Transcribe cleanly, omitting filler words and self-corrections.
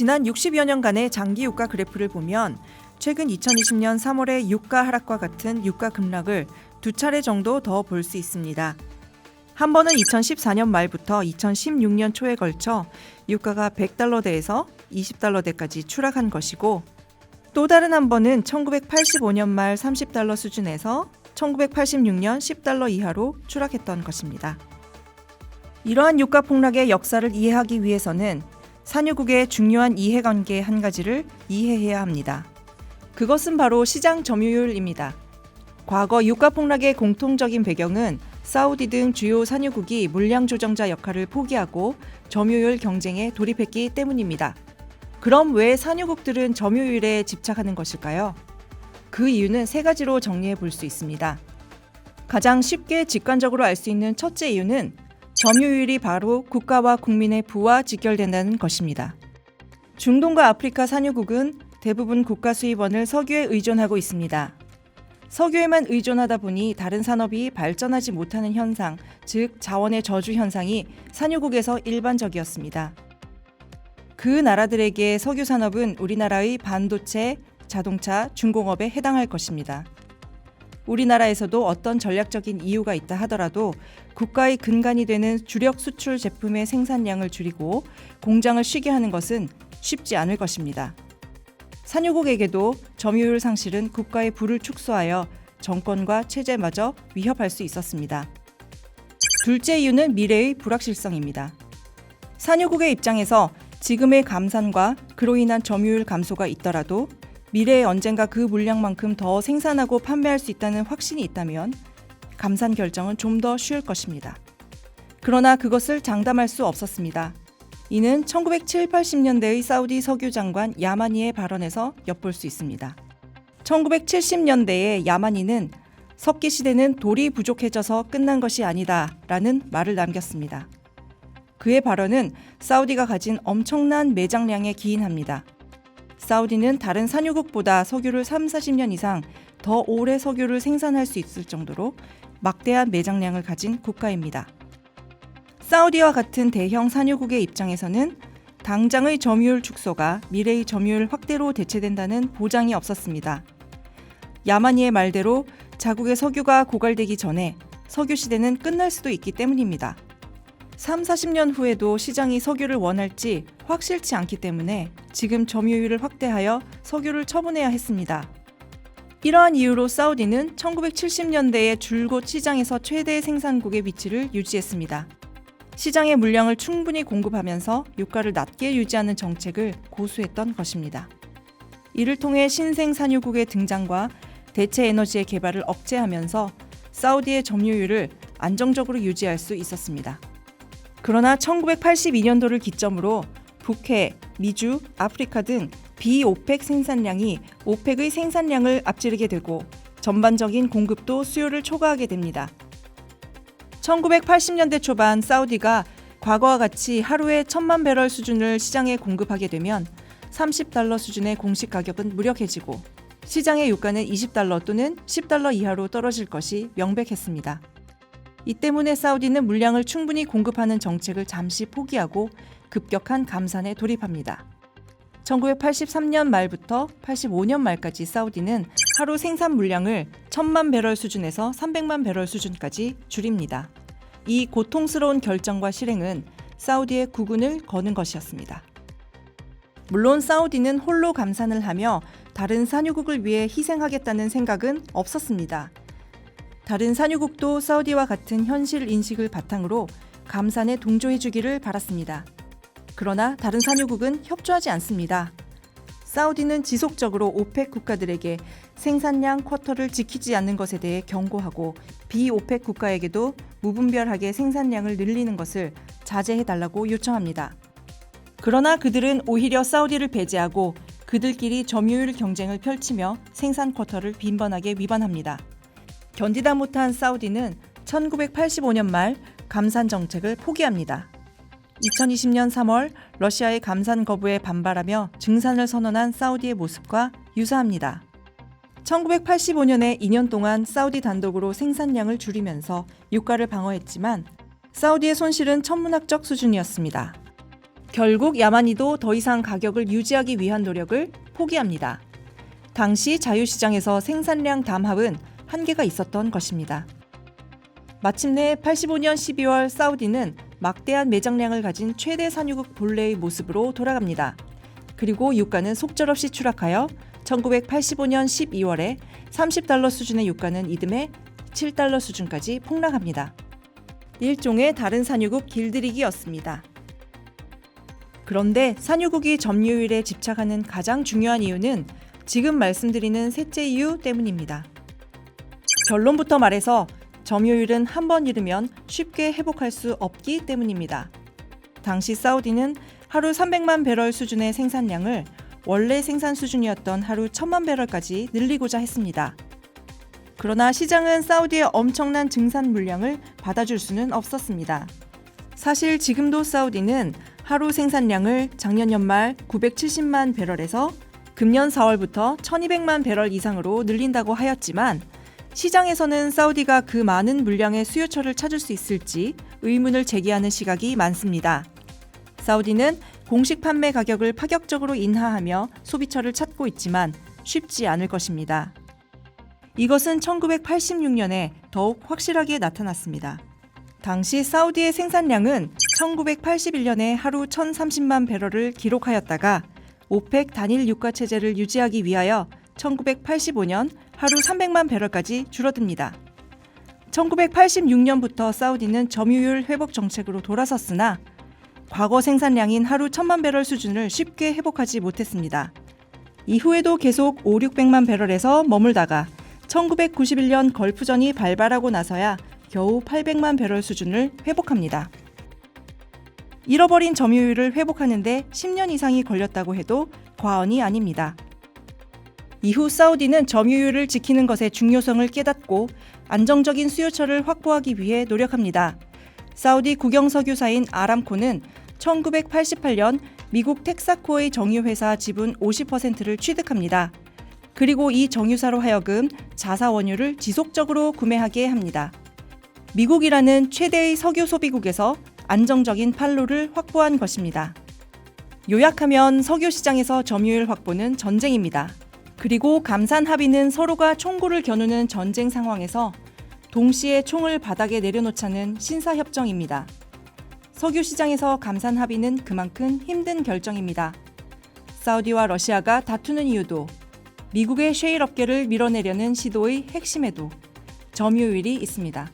지난 60여 년간의 장기 유가 그래프를 보면 최근 2020년 3월의 유가 하락과 같은 유가 급락을 두 차례 정도 더 볼 수 있습니다. 한 번은 2014년 말부터 2016년 초에 걸쳐 유가가 100달러대에서 20달러대까지 추락한 것이고, 또 다른 한 번은 1985년 말 30달러 수준에서 1986년 10달러 이하로 추락했던 것입니다. 이러한 유가 폭락의 역사를 이해하기 위해서는 산유국의 중요한 이해관계 한 가지를 이해해야 합니다. 그것은 바로 시장 점유율입니다. 과거 유가 폭락의 공통적인 배경은 사우디 등 주요 산유국이 물량 조정자 역할을 포기하고 점유율 경쟁에 돌입했기 때문입니다. 그럼 왜 산유국들은 점유율에 집착하는 것일까요? 그 이유는 세 가지로 정리해 볼 수 있습니다. 가장 쉽게 직관적으로 알 수 있는 첫째 이유는 점유율이 바로 국가와 국민의 부와 직결된다는 것입니다. 중동과 아프리카 산유국은 대부분 국가 수입원을 석유에 의존하고 있습니다. 석유에만 의존하다 보니 다른 산업이 발전하지 못하는 현상, 즉 자원의 저주 현상이 산유국에서 일반적이었습니다. 그 나라들에게 석유 산업은 우리나라의 반도체, 자동차, 중공업에 해당할 것입니다. 우리나라에서도 어떤 전략적인 이유가 있다 하더라도 국가의 근간이 되는 주력 수출 제품의 생산량을 줄이고 공장을 쉬게 하는 것은 쉽지 않을 것입니다. 산유국에게도 점유율 상실은 국가의 부를 축소하여 정권과 체제마저 위협할 수 있었습니다. 둘째 이유는 미래의 불확실성입니다. 산유국의 입장에서 지금의 감산과 그로 인한 점유율 감소가 있더라도 미래에 언젠가 그 물량만큼 더 생산하고 판매할 수 있다는 확신이 있다면 감산 결정은 좀 더 쉬울 것입니다. 그러나 그것을 장담할 수 없었습니다. 이는 1970, 80년대의 사우디 석유 장관 야마니의 발언에서 엿볼 수 있습니다. 1970년대에 야마니는 석기 시대는 돌이 부족해져서 끝난 것이 아니다 라는 말을 남겼습니다. 그의 발언은 사우디가 가진 엄청난 매장량에 기인합니다. 사우디는 다른 산유국보다 석유를 30-40년 이상 더 오래 석유를 생산할 수 있을 정도로 막대한 매장량을 가진 국가입니다. 사우디와 같은 대형 산유국의 입장에서는 당장의 점유율 축소가 미래의 점유율 확대로 대체된다는 보장이 없었습니다. 야마니의 말대로 자국의 석유가 고갈되기 전에 석유 시대는 끝날 수도 있기 때문입니다. 30-40년 후에도 시장이 석유를 원할지 확실치 않기 때문에 지금 점유율을 확대하여 석유를 처분해야 했습니다. 이러한 이유로 사우디는 1970년대에 줄곧 시장에서 최대 생산국의 위치를 유지했습니다. 시장의 물량을 충분히 공급하면서 유가를 낮게 유지하는 정책을 고수했던 것입니다. 이를 통해 신생 산유국의 등장과 대체 에너지의 개발을 억제하면서 사우디의 점유율을 안정적으로 유지할 수 있었습니다. 그러나 1982년도를 기점으로 북해, 미주, 아프리카 등 비오펙 생산량이 오펙의 생산량을 앞지르게 되고 전반적인 공급도 수요를 초과하게 됩니다. 1980년대 초반 사우디가 과거와 같이 하루에 1000만 배럴 수준을 시장에 공급하게 되면 30달러 수준의 공식 가격은 무력해지고 시장의 유가는 20달러 또는 10달러 이하로 떨어질 것이 명백했습니다. 이 때문에 사우디는 물량을 충분히 공급하는 정책을 잠시 포기하고 급격한 감산에 돌입합니다. 1983년 말부터 85년 말까지 사우디는 하루 생산 물량을 1000만 배럴 수준에서 300만 배럴 수준까지 줄입니다. 이 고통스러운 결정과 실행은 사우디의 국운을 거는 것이었습니다. 물론 사우디는 홀로 감산을 하며 다른 산유국을 위해 희생하겠다는 생각은 없었습니다. 다른 산유국도 사우디와 같은 현실 인식을 바탕으로 감산에 동조해주기를 바랐습니다. 그러나 다른 산유국은 협조하지 않습니다. 사우디는 지속적으로 오펙 국가들에게 생산량 쿼터를 지키지 않는 것에 대해 경고하고 비오펙 국가에게도 무분별하게 생산량을 늘리는 것을 자제해달라고 요청합니다. 그러나 그들은 오히려 사우디를 배제하고 그들끼리 점유율 경쟁을 펼치며 생산 쿼터를 빈번하게 위반합니다. 견디다 못한 사우디는 1985년 말 감산 정책을 포기합니다. 2020년 3월 러시아의 감산 거부에 반발하며 증산을 선언한 사우디의 모습과 유사합니다. 1985년에 2년 동안 사우디 단독으로 생산량을 줄이면서 유가를 방어했지만 사우디의 손실은 천문학적 수준이었습니다. 결국 야만이도 더 이상 가격을 유지하기 위한 노력을 포기합니다. 당시 자유시장에서 생산량 담합은 한계가 있었던 것입니다. 마침내 85년 12월 사우디는 막대한 매장량을 가진 최대 산유국 본래의 모습으로 돌아갑니다. 그리고 유가는 속절없이 추락하여 1985년 12월에 $30 수준의 유가는 이듬해 $7 수준까지 폭락합니다. 일종의 다른 산유국 길들이기였습니다. 그런데 산유국이 점유율에 집착하는 가장 중요한 이유는 지금 말씀드리는 셋째 이유 때문입니다. 결론부터 말해서 점유율은 한 번 잃으면 쉽게 회복할 수 없기 때문입니다. 당시 사우디는 하루 300만 배럴 수준의 생산량을 원래 생산 수준이었던 하루 1000만 배럴까지 늘리고자 했습니다. 그러나 시장은 사우디의 엄청난 증산 물량을 받아줄 수는 없었습니다. 사실 지금도 사우디는 하루 생산량을 작년 연말 970만 배럴에서 금년 4월부터 1200만 배럴 이상으로 늘린다고 하였지만 시장에서는 사우디가 그 많은 물량의 수요처를 찾을 수 있을지 의문을 제기하는 시각이 많습니다. 사우디는 공식 판매 가격을 파격적으로 인하하며 소비처를 찾고 있지만 쉽지 않을 것입니다. 이것은 1986년에 더욱 확실하게 나타났습니다. 당시 사우디의 생산량은 1981년에 하루 1030만 배럴을 기록하였다가 오펙 단일 유가 체제를 유지하기 위하여 1985년 하루 300만 배럴까지 줄어듭니다. 1986년부터 사우디는 점유율 회복 정책으로 돌아섰으나 과거 생산량인 하루 1000만 배럴 수준을 쉽게 회복하지 못했습니다. 이후에도 계속 5,600만 배럴에서 머물다가 1991년 걸프전이 발발하고 나서야 겨우 800만 배럴 수준을 회복합니다. 잃어버린 점유율을 회복하는 데 10년 이상이 걸렸다고 해도 과언이 아닙니다. 이후 사우디는 점유율을 지키는 것의 중요성을 깨닫고 안정적인 수요처를 확보하기 위해 노력합니다. 사우디 국영석유사인 아람코는 1988년 미국 텍사코의 정유회사 지분 50%를 취득합니다. 그리고 이 정유사로 하여금 자사원유를 지속적으로 구매하게 합니다. 미국이라는 최대의 석유 소비국에서 안정적인 판로를 확보한 것입니다. 요약하면 석유 시장에서 점유율 확보는 전쟁입니다. 그리고 감산 합의는 서로가 총구를 겨누는 전쟁 상황에서 동시에 총을 바닥에 내려놓자는 신사협정입니다. 석유 시장에서 감산 합의는 그만큼 힘든 결정입니다. 사우디와 러시아가 다투는 이유도 미국의 셰일 업계를 밀어내려는 시도의 핵심에도 점유율이 있습니다.